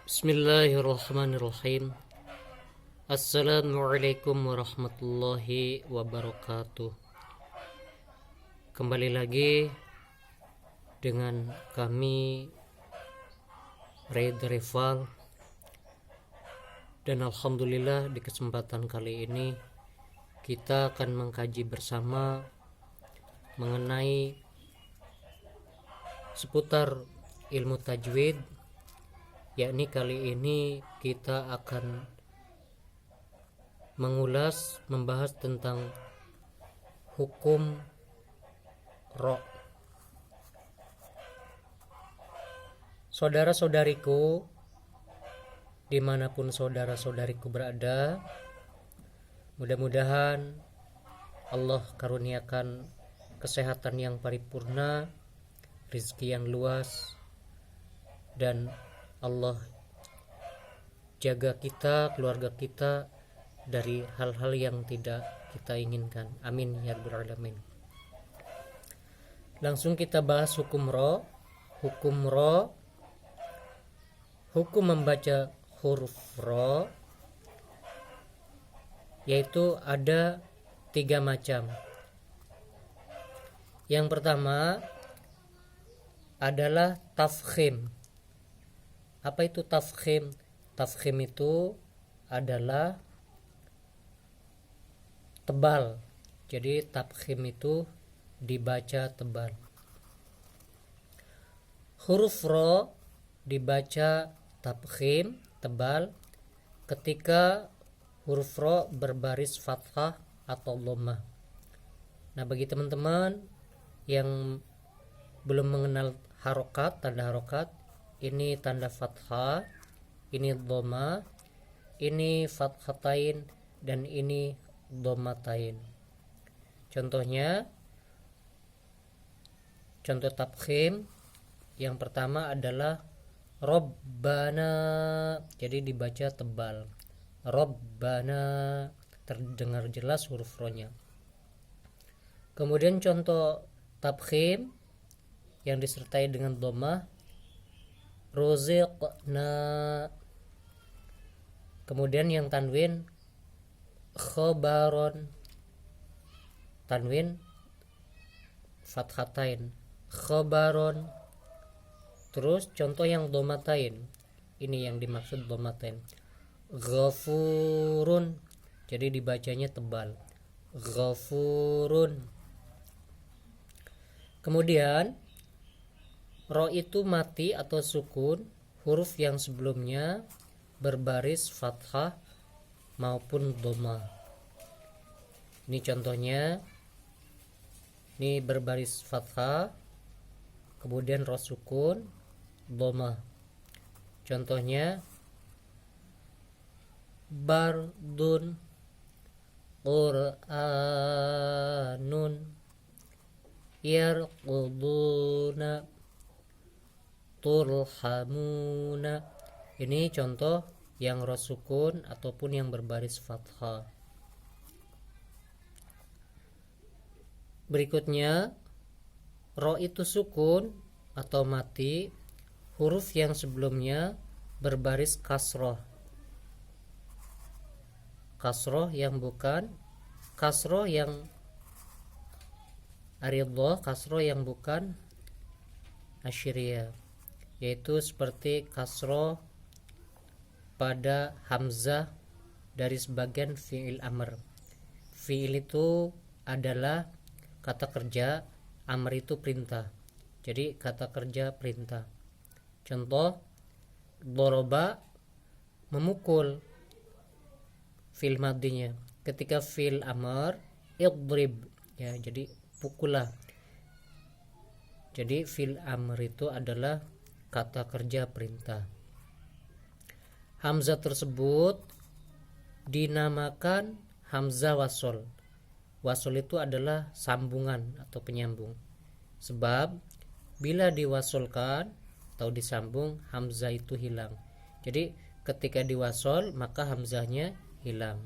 Bismillahirrahmanirrahim. Assalamualaikum warahmatullahi wabarakatuh. Kembali lagi dengan kami Raid Rival, dan alhamdulillah di kesempatan kali ini kita akan mengkaji bersama mengenai seputar ilmu tajwid, yakni kali ini kita akan membahas tentang hukum ro. Saudara-saudariku, dimanapun saudara-saudariku berada, mudah-mudahan Allah karuniakan kesehatan yang paripurna, rezeki yang luas, dan Allah jaga kita, keluarga kita dari hal-hal yang tidak kita inginkan. Amin ya rabbal alamin. Langsung kita bahas hukum ro. Hukum membaca huruf ro yaitu ada 3 macam. Yang pertama adalah tafkhim. Apa itu tafkhim? Tafkhim itu adalah tebal. Jadi tafkhim itu dibaca tebal. Huruf ro dibaca tafkhim tebal ketika huruf ro berbaris fathah atau dhammah. Nah, bagi teman-teman yang belum mengenal harokat, tanda harokat, ini tanda fathah, ini dhammah, ini fathatain, dan ini dhammatain. Contohnya, contoh tafkhim yang pertama adalah Rabbana, jadi dibaca tebal. Rabbana, terdengar jelas huruf ro-nya. Kemudian contoh tafkhim yang disertai dengan dhammah, ruziqna. Kemudian yang tanwin, khobaron, tanwin fathatain, khobaron. Terus contoh yang dhammatain, ini yang dimaksud dhammatain, ghafurun, jadi dibacanya tebal, ghafurun. Kemudian ro itu mati atau sukun huruf yang sebelumnya berbaris fathah maupun dhammah. Ini contohnya, ini berbaris fathah, kemudian ro sukun, dhammah. Contohnya bardun, qur'anun, yarquduna, turhamuna. Ini contoh yang ro sukun ataupun yang berbaris fathah. Berikutnya, ro itu sukun atau mati huruf yang sebelumnya berbaris kasroh. Kasroh yang bukan kasroh yang aridhah, kasroh yang bukan asyiriyah, yaitu seperti kasroh pada hamzah dari sebagian fi'il amr. Fi'il itu adalah kata kerja, amr itu perintah. Jadi kata kerja perintah. Contoh, doroba, memukul, fi'il madinya. Ketika fi'il amr, idrib, ya, jadi pukullah. Jadi fi'il amr itu adalah kata kerja perintah. Hamzah tersebut dinamakan hamzah wasol. Wasol itu adalah sambungan atau penyambung. Sebab bila diwasolkan atau disambung, hamzah itu hilang. Jadi ketika diwasol maka hamzahnya hilang.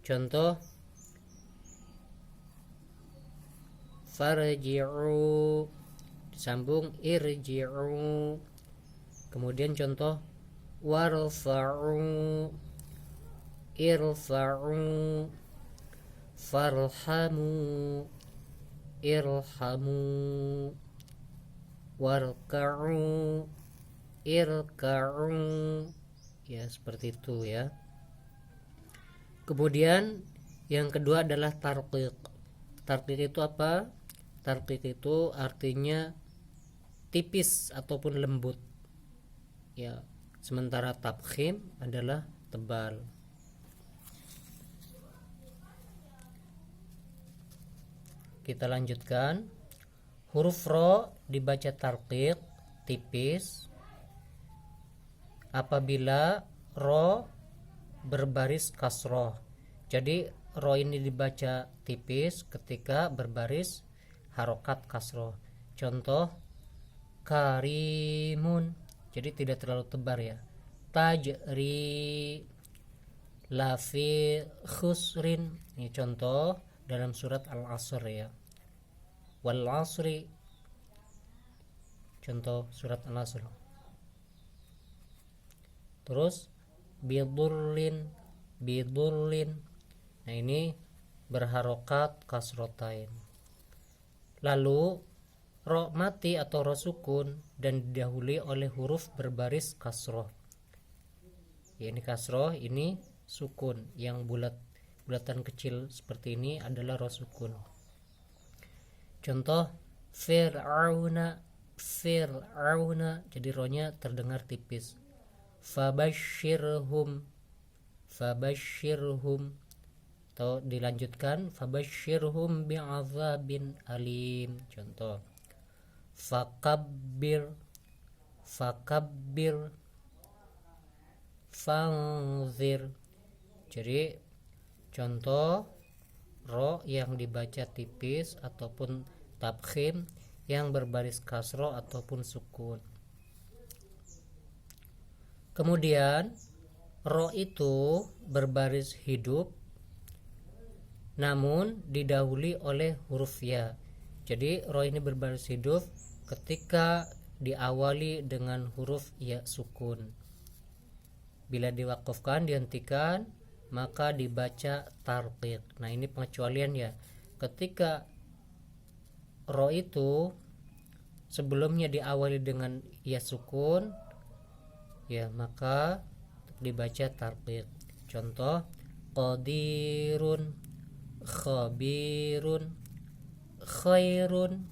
Contoh, farji'u disambung irji'u, Kemudian contoh warfa'u, irfa'u, farhamu, irhamu, warka'u, irka'u. Ya, seperti itu ya. Kemudian yang kedua adalah tarqiq. Tarqiq itu apa? Tarqiq itu artinya tipis ataupun lembut. Ya, sementara tafkhim adalah tebal. Kita lanjutkan. Huruf ro dibaca tarqiq, tipis, apabila ro berbaris kasroh. Jadi ro ini dibaca tipis ketika berbaris harokat kasroh. Contoh karimun, jadi tidak terlalu tebal ya. Tajri lafi khusrin, ini contoh dalam surat Al-Asr ya. Wal asri, contoh surat Al-Asr. Terus bidurlin, bidurlin, nah ini berharokat kasrotain. Lalu ro mati atau ro sukun dan didahului oleh huruf berbaris kasroh. Ya, ini kasroh, ini sukun. Yang bulatan kecil seperti ini adalah ro sukun. Contoh fir'auna, fir'auna, jadi ronya terdengar tipis. Fabashirhum, fabashirhum, atau dilanjutkan fabashirhum bi'adzabin alim. Contoh fakabbir, fakabbir, fanzir. Jadi contoh ro yang dibaca tipis ataupun tafkhim yang berbaris kasro ataupun sukun. Kemudian ro itu berbaris hidup namun didahului oleh huruf ya. Jadi ro ini berbaris hidup ketika diawali dengan huruf ya sukun. Bila diwakafkan, dihentikan, maka dibaca tarqiq. Nah, ini pengecualian ya. Ketika ro itu sebelumnya diawali dengan ya sukun, ya maka dibaca tarqiq. Contoh qadirun, khabirun, khairun,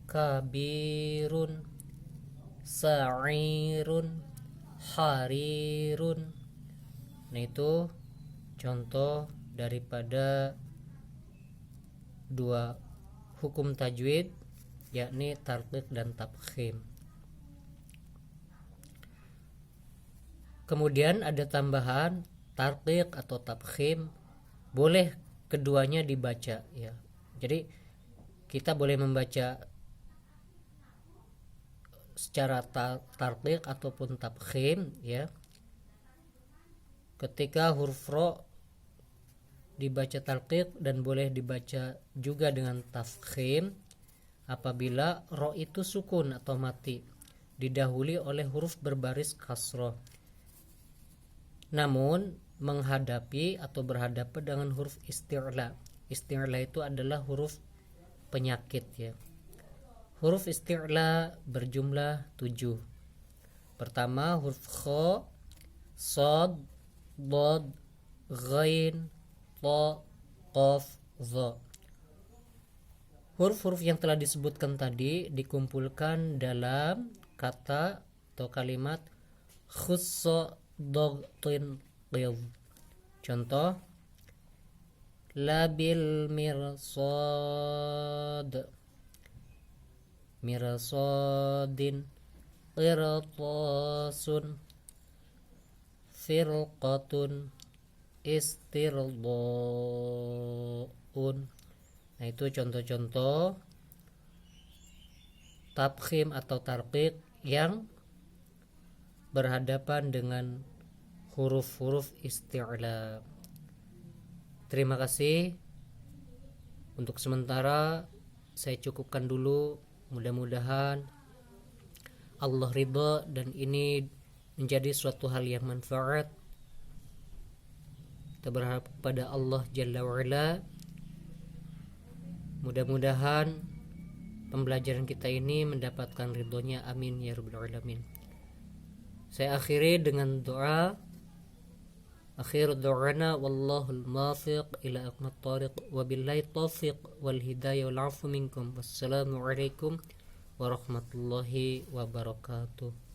kabirun, sa'irun, harirun. Nah, itu contoh daripada dua hukum tajwid, yakni tarqiq dan tafkhim. Kemudian ada tambahan tarqiq atau tafkhim, boleh keduanya dibaca ya. Jadi kita boleh membaca secara tarqiq ataupun tafkhim ya. Ketika huruf ro dibaca tarqiq dan boleh dibaca juga dengan tafkhim apabila ro itu sukun atau mati didahului oleh huruf berbaris kasroh, namun menghadapi atau berhadapan dengan huruf isti'la. Isti'la itu adalah huruf penyakit ya. Huruf isti'la berjumlah 7. Pertama huruf kha, shad, dad, ghain, ta, qaf, dha. Huruf-huruf yang telah disebutkan tadi dikumpulkan dalam kata atau kalimat khussa dagtin qidh. Contoh labil mirsad, mirsadin, qirtasun, firqatun, istirdaun. Nah, itu contoh-contoh tafkhim atau tarqiq yang berhadapan dengan huruf-huruf isti'la. Terima kasih. Untuk sementara saya cukupkan dulu. Mudah-mudahan Allah ridha dan ini menjadi suatu hal yang manfaat. Kita berharap kepada Allah Jalla wa'ala, mudah-mudahan pembelajaran kita ini mendapatkan ridhonya, amin ya rabbal alamin. Saya akhiri dengan doa. Akhir doana wallahul muwaffiq ila aqwamit thariq wabillahi taufiq wal hidayah wal afu minkum. Wassalamu alaikum warahmatullahi wabarakatuh.